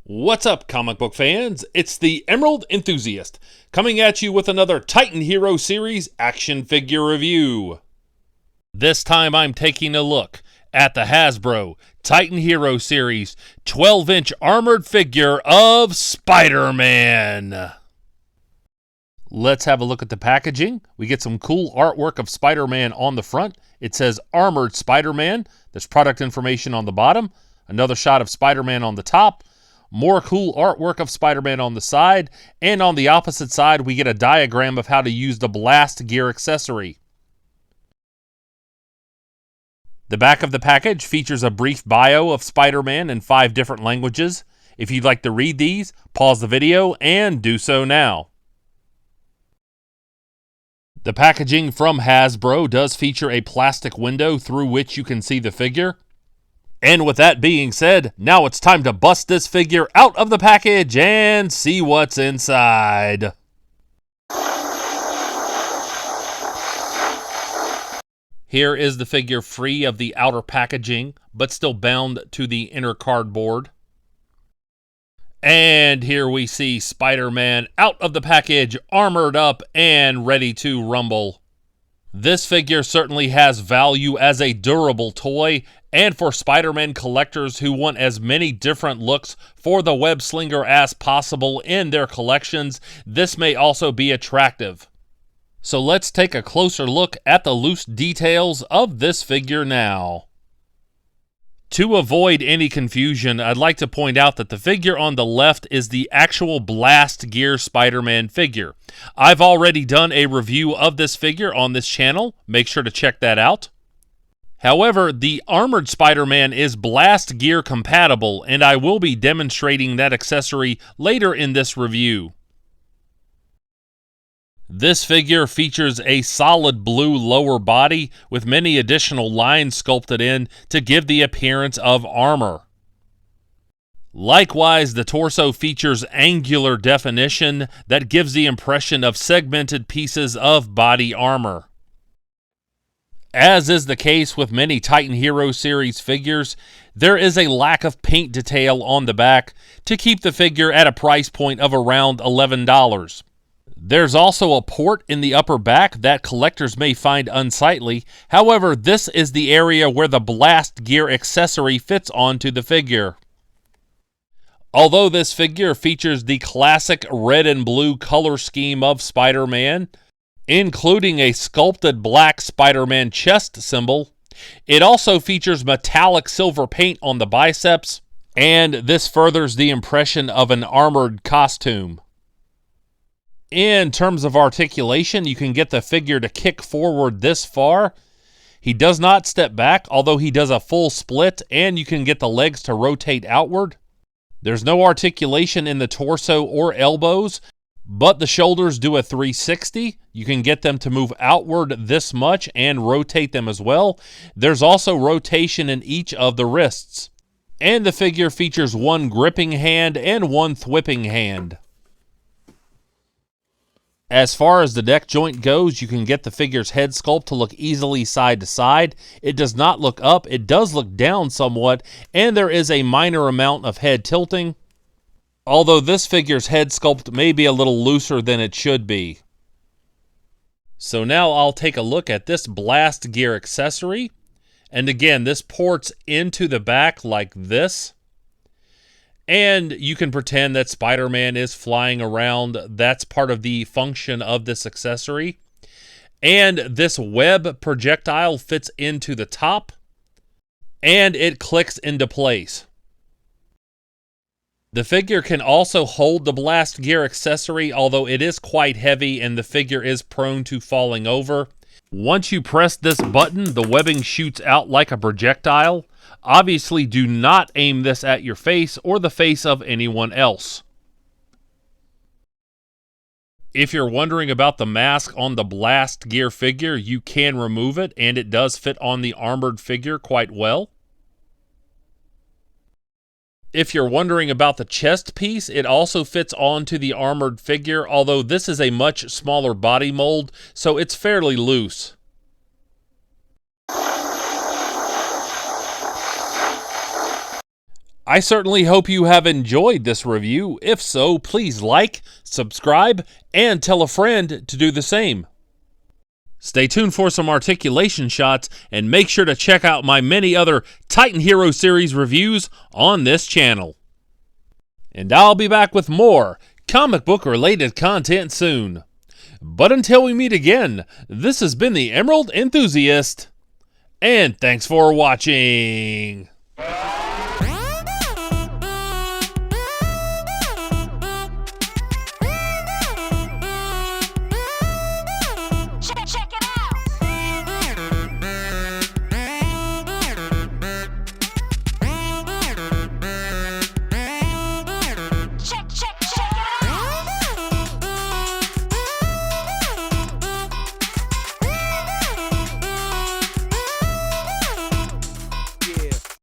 What's up, comic book fans? It's the Emerald Enthusiast, coming at you with another Titan Hero Series action figure review. This time I'm taking a look at the Hasbro Titan Hero Series 12-inch armored figure of Spider-Man. Let's have a look at the packaging. We get some cool artwork of Spider-Man on the front. It says Armored Spider-Man. There's product information on the bottom. Another shot of Spider-Man on the top. More cool artwork of Spider-Man on the side, and on the opposite side we get a diagram of how to use the blast gear accessory. The back of the package features a brief bio of Spider-Man in 5 different languages. If you'd like to read these, pause the video and do so now. The packaging from Hasbro does feature a plastic window through which you can see the figure. And with that being said, now it's time to bust this figure out of the package and see what's inside. Here is the figure free of the outer packaging, but still bound to the inner cardboard. And here we see Spider-Man out of the package, armored up and ready to rumble. This figure certainly has value as a durable toy, and for Spider-Man collectors who want as many different looks for the web slinger as possible in their collections, this may also be attractive. So let's take a closer look at the loose details of this figure now. To avoid any confusion, I'd like to point out that the figure on the left is the actual Blast Gear Spider-Man figure. I've already done a review of this figure on this channel. Make sure to check that out. However, the Armored Spider-Man is Blast Gear compatible, and I will be demonstrating that accessory later in this review. This figure features a solid blue lower body with many additional lines sculpted in to give the appearance of armor. Likewise, the torso features angular definition that gives the impression of segmented pieces of body armor. As is the case with many Titan Hero series figures, there is a lack of paint detail on the back to keep the figure at a price point of around $11. There's also a port in the upper back that collectors may find unsightly. However, this is the area where the Blast Gear accessory fits onto the figure. Although this figure features the classic red and blue color scheme of Spider-Man, including a sculpted black Spider-Man chest symbol, it also features metallic silver paint on the biceps, and this furthers the impression of an armored costume. In terms of articulation, you can get the figure to kick forward this far. He does not step back, although he does a full split, and you can get the legs to rotate outward. There's no articulation in the torso or elbows, but the shoulders do a 360. You can get them to move outward this much and rotate them as well. There's also rotation in each of the wrists. And the figure features one gripping hand and one thwipping hand. As far as the neck joint goes, you can get the figure's head sculpt to look easily side to side. It does not look up, it does look down somewhat, and there is a minor amount of head tilting, although this figure's head sculpt may be a little looser than it should be. So now I'll take a look at this Blast Gear accessory, and again, this ports into the back like this. And you can pretend that Spider-Man is flying around. That's part of the function of this accessory. And this web projectile fits into the top, and it clicks into place. The figure can also hold the Blast Gear accessory, although it is quite heavy and the figure is prone to falling over. Once you press this button, the webbing shoots out like a projectile. Obviously, do not aim this at your face or the face of anyone else. If you're wondering about the mask on the Blast Gear figure, you can remove it, and it does fit on the armored figure quite well. If you're wondering about the chest piece, it also fits onto the armored figure, although this is a much smaller body mold, so it's fairly loose. I certainly hope you have enjoyed this review. If so, please like, subscribe, and tell a friend to do the same. Stay tuned for some articulation shots, and make sure to check out my many other Titan Hero series reviews on this channel. And I'll be back with more comic book related content soon. But until we meet again, this has been the Emerald Enthusiast, and thanks for watching.